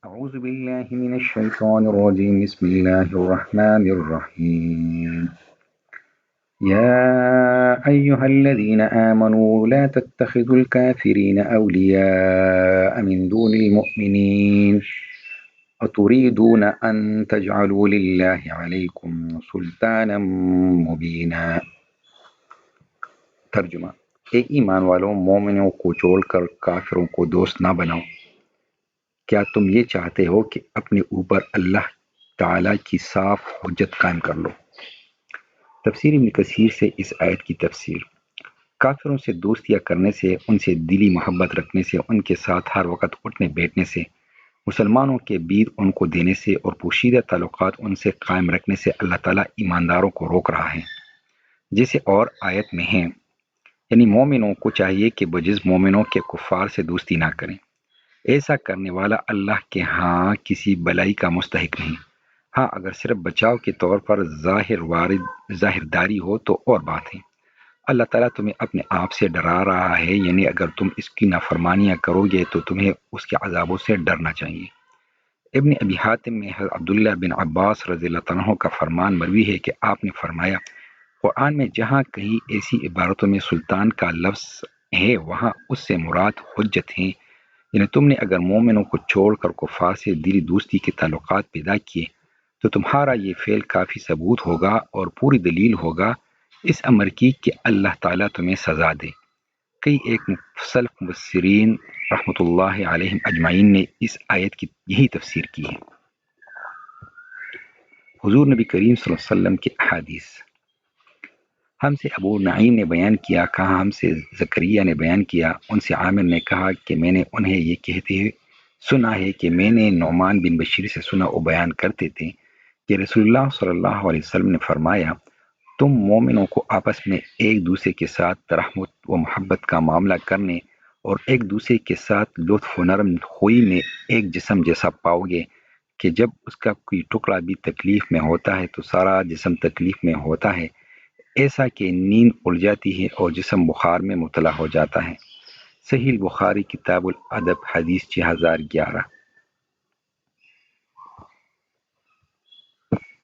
أعوذ بالله من الشيطان الرجيم بسم الله الرحمن الرحيم يا أيها الذين آمنوا لا تتخذوا الكافرين أولياء من دون المؤمنين أتريدون أن تجعلوا لله عليكم سلطانا مبينا ترجمہ ایمان والوں مومنوں کو چھوڑ کر کافروں کو دوست نہ بناؤ۔ کیا تم یہ چاہتے ہو کہ اپنے اوپر اللہ تعالیٰ کی صاف حجت قائم کر لو؟ تفسیر ابن کثیر سے اس آیت کی تفسیر۔ کافروں سے دوستیاں کرنے سے، ان سے دلی محبت رکھنے سے، ان کے ساتھ ہر وقت اٹھنے بیٹھنے سے، مسلمانوں کے بیچ ان کو دینے سے اور پوشیدہ تعلقات ان سے قائم رکھنے سے اللہ تعالیٰ ایمانداروں کو روک رہا ہے، جیسے اور آیت میں ہے، یعنی مومنوں کو چاہیے کہ بجز مومنوں کے کفار سے دوستی نہ کریں۔ ایسا کرنے والا اللہ کے ہاں کسی بلائی کا مستحق نہیں۔ ہاں اگر صرف بچاؤ کے طور پر ظاہر داری ہو تو اور بات ہے۔ اللہ تعالیٰ تمہیں اپنے آپ سے ڈرا رہا ہے، یعنی اگر تم اس کی نافرمانیاں کرو گے تو تمہیں اس کے عذابوں سے ڈرنا چاہیے۔ ابن ابی حاتم میں حضرت عبداللہ بن عباس رضی اللہ عنہ کا فرمان مروی ہے کہ آپ نے فرمایا، قرآن میں جہاں کہیں ایسی عبارتوں میں سلطان کا لفظ ہے وہاں اس سے مراد حجت ہیں، یعنی تم نے اگر مومنوں کو چھوڑ کر کفار سے دلی دوستی کے تعلقات پیدا کیے تو تمہارا یہ فعل کافی ثبوت ہوگا اور پوری دلیل ہوگا اس امر کی کہ اللہ تعالیٰ تمہیں سزا دے۔ کئی ایک سلف مفسرین رحمۃ اللہ علیہم اجمعین نے اس آیت کی یہی تفسیر کی ہے۔ حضور نبی کریم صلی اللہ علیہ وسلم کی احادیث۔ ہم سے ابو نعیم نے بیان کیا، کہا ہم سے زکریا نے بیان کیا، ان سے عامر نے کہا کہ میں نے انہیں یہ کہتے سنا ہے کہ میں نے نعمان بن بشیر سے سنا، وہ بیان کرتے تھے کہ رسول اللہ صلی اللہ علیہ وسلم نے فرمایا، تم مومنوں کو آپس میں ایک دوسرے کے ساتھ رحمت و محبت کا معاملہ کرنے اور ایک دوسرے کے ساتھ لطف و نرم خوئی میں ایک جسم جیسا پاؤ گے کہ جب اس کا کوئی ٹکڑا بھی تکلیف میں ہوتا ہے تو سارا جسم تکلیف میں ہوتا ہے، ایسا کہ نیند اڑ جاتی ہے اور جسم بخار میں مبتلا ہو جاتا ہے۔ صحیح بخاری کتاب الادب حدیث 6011۔